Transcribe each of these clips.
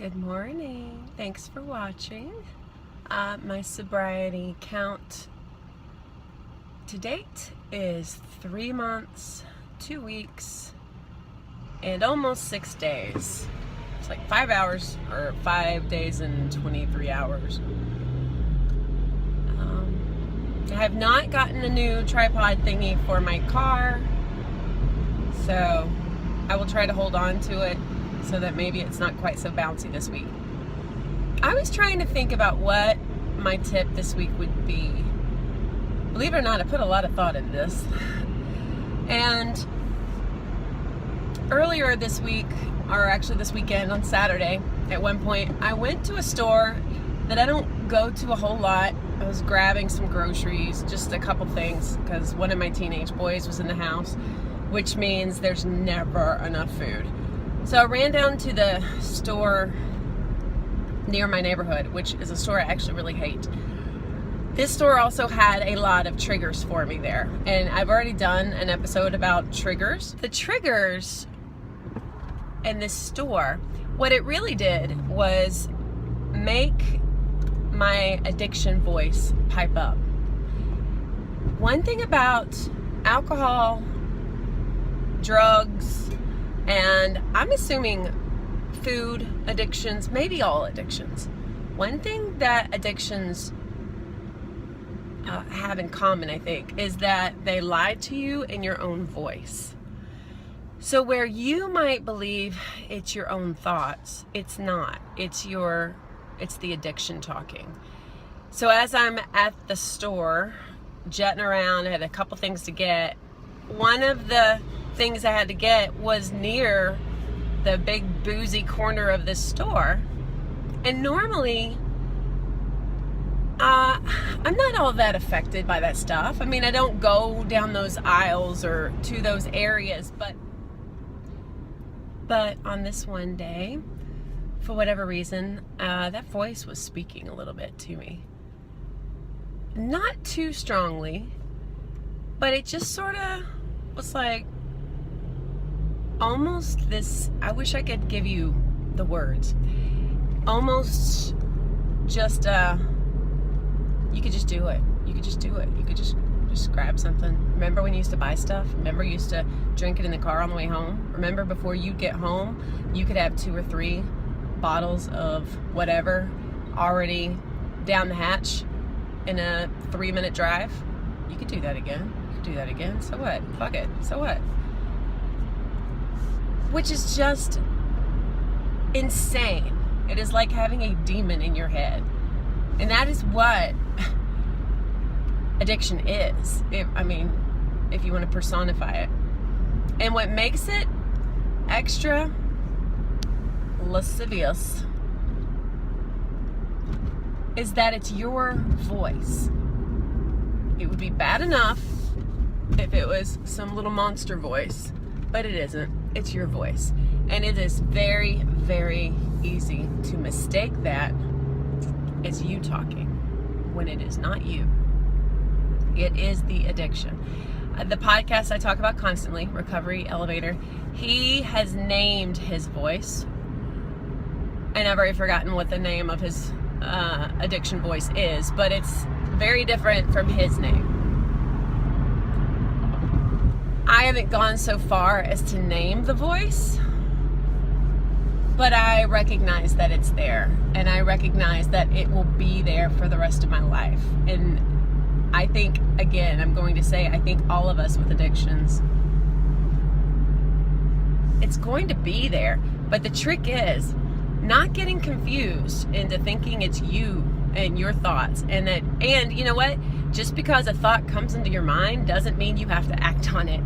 Good morning. Thanks for watching. My sobriety count to date is 3 months, 2 weeks, and almost 6 days. It's like 5 hours, or 5 days and 23 hours. I have not gotten a new tripod thingy for my car, so I will try to hold on to it so that maybe it's not quite so bouncy this week. I was trying to think about what my tip this week would be. Believe it or not, I put a lot of thought into this. And earlier this week, or actually this weekend on Saturday, at one point, I went to a store that I don't go to a whole lot. I was grabbing some groceries, just a couple things, because one of my teenage boys was in the house, which means there's never enough food. So I ran down to the store near my neighborhood, which is a store I actually really hate. This store also had a lot of triggers for me there, and I've already done an episode about triggers. The triggers in this store, what it really did was make my addiction voice pipe up. One thing about alcohol, drugs, and I'm assuming food addictions, maybe all addictions. One thing that addictions have in common, I think, is that they lie to you in your own voice. So where you might believe it's your own thoughts, it's not. It's the addiction talking. So as I'm at the store, jetting around, I had a couple things to get. One of the things I had to get was near the big boozy corner of this store. And normally, I'm not all that affected by that stuff. I mean, I don't go down those aisles or to those areas, but on this one day, for whatever reason, that voice was speaking a little bit to me. Not too strongly, but it just sort of was like, almost this, I wish I could give you the words. Almost just, you could just do it. You could just do it. You could just grab something. Remember when you used to buy stuff? Remember you used to drink it in the car on the way home? Remember before you get home, you could have 2 or 3 bottles of whatever already down the hatch in a 3-minute drive? You could do that again. You could do that again. So what? Fuck it. So what? Which is just insane. It is like having a demon in your head. And that is what addiction is. If you want to personify it. And what makes it extra lascivious is that it's your voice. It would be bad enough if it was some little monster voice, but it isn't. It's your voice. And it is very, very easy to mistake that as you talking when it is not you. It is the addiction. The podcast I talk about constantly, Recovery Elevator, he has named his voice. And I've already forgotten what the name of his addiction voice is, but it's very different from his name. I haven't gone so far as to name the voice, but I recognize that it's there, and I recognize that it will be there for the rest of my life. And I think, again, I'm going to say, I think all of us with addictions, it's going to be there. But the trick is not getting confused into thinking it's you and your thoughts, and you know what? Just because a thought comes into your mind doesn't mean you have to act on it.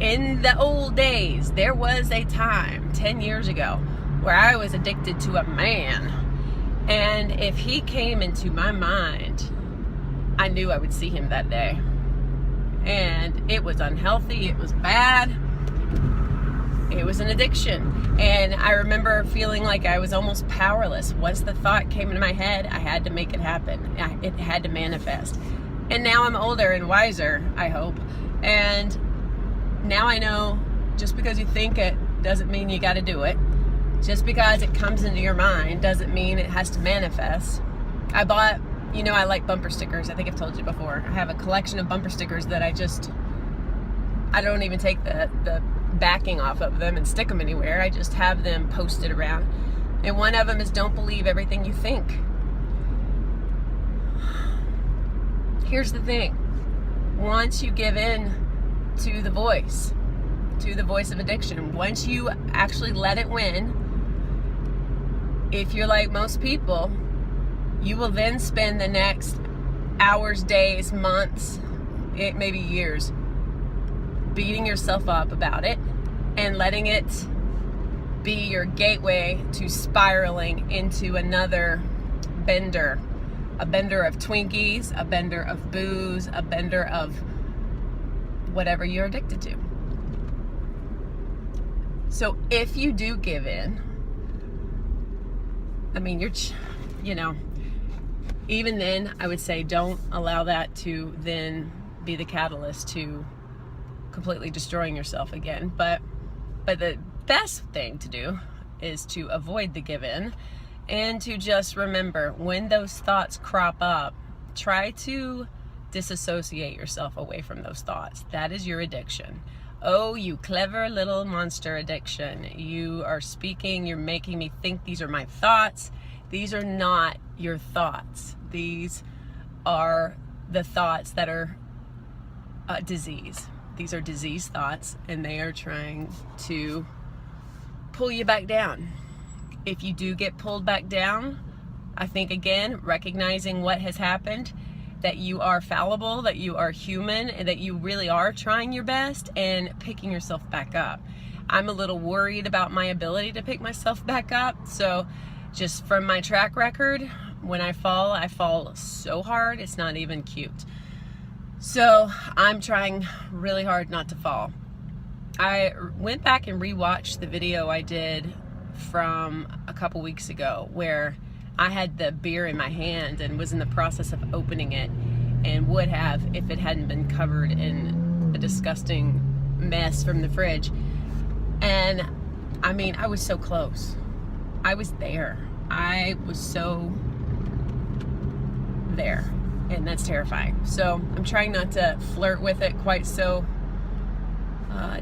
In the old days, there was a time 10 years ago where I was addicted to a man, and if he came into my mind, I knew I would see him that day. And it was unhealthy, it was bad, it was an addiction. And I remember feeling like I was almost powerless. Once the thought came into my head, I had to make it happen. It had to manifest. And now I'm older and wiser, I hope. And now I know just because you think it doesn't mean you got to do it. Just because it comes into your mind doesn't mean it has to manifest. I bought, I like bumper stickers. I think I've told you before. I have a collection of bumper stickers that I don't even take the backing off of them and stick them anywhere. I just have them posted around. And one of them is, don't believe everything you think. Here's the thing. Once you give in to the voice of addiction, once you actually let it win, if you're like most people, you will then spend the next hours, days, months, maybe years, beating yourself up about it and letting it be your gateway to spiraling into another bender. A bender of Twinkies, a bender of booze, a bender of whatever you're addicted to. So if you do give in, even then, I would say don't allow that to then be the catalyst to completely destroying yourself again. But the best thing to do is to avoid the give in and to just remember, when those thoughts crop up, try to disassociate yourself away from those thoughts. That is your addiction. Oh, you clever little monster addiction. You are speaking, you're making me think these are my thoughts. These are not your thoughts. These are the thoughts that are disease. These are disease thoughts, and they are trying to pull you back down. If you do get pulled back down, I think, again, recognizing what has happened, that you are fallible, that you are human, and that you really are trying your best, and picking yourself back up. I'm a little worried about my ability to pick myself back up. So just from my track record, when I fall so hard, it's not even cute. So I'm trying really hard not to fall. I went back and rewatched the video I did from a couple weeks ago where I had the beer in my hand and was in the process of opening it, and would have if it hadn't been covered in a disgusting mess from the fridge. And I was so close. I was there. I was so there, and that's terrifying. So I'm trying not to flirt with it quite so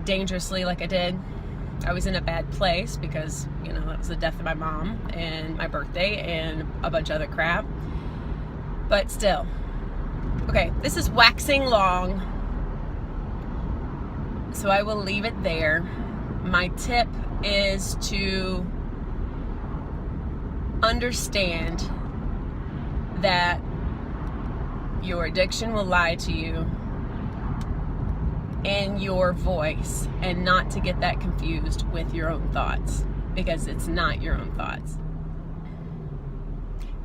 dangerously like I did. I was in a bad place because, that was the death of my mom and my birthday and a bunch of other crap. But still. Okay, this is waxing long, so I will leave it there. My tip is to understand that your addiction will lie to you in your voice, and not to get that confused with your own thoughts, because it's not your own thoughts.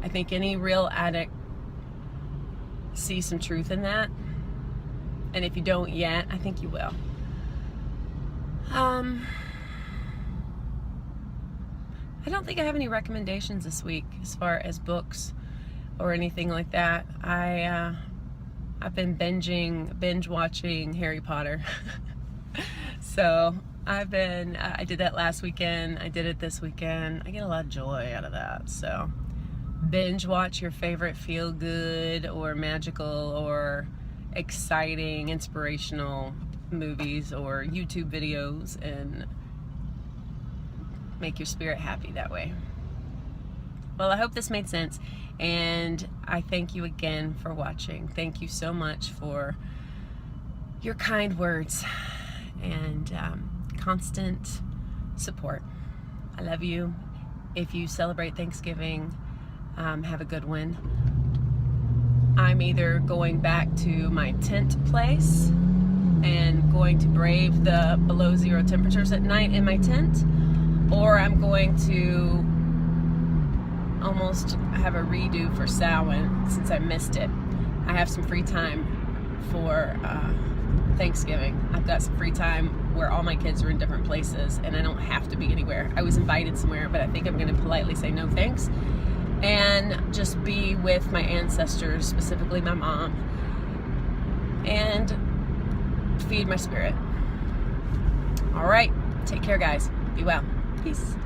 I think any real addict sees some truth in that, and if you don't yet, I think you will. I don't think I have any recommendations this week as far as books or anything like that. I've been binge watching Harry Potter. So I did that last weekend. I did it this weekend. I get a lot of joy out of that. So binge watch your favorite feel good or magical or exciting, inspirational movies or YouTube videos, and make your spirit happy that way. Well, I hope this made sense, and I thank you again for watching. Thank you so much for your kind words and constant support. I love you. If you celebrate Thanksgiving, have a good one. I'm either going back to my tent place and going to brave the below zero temperatures at night in my tent, or I'm going to almost have a redo for Samhain since I missed it. I have some free time for Thanksgiving. I've got some free time where all my kids are in different places and I don't have to be anywhere. I was invited somewhere, but I think I'm going to politely say no thanks and just be with my ancestors, specifically my mom, and feed my spirit. All right, take care, guys. Be well. Peace.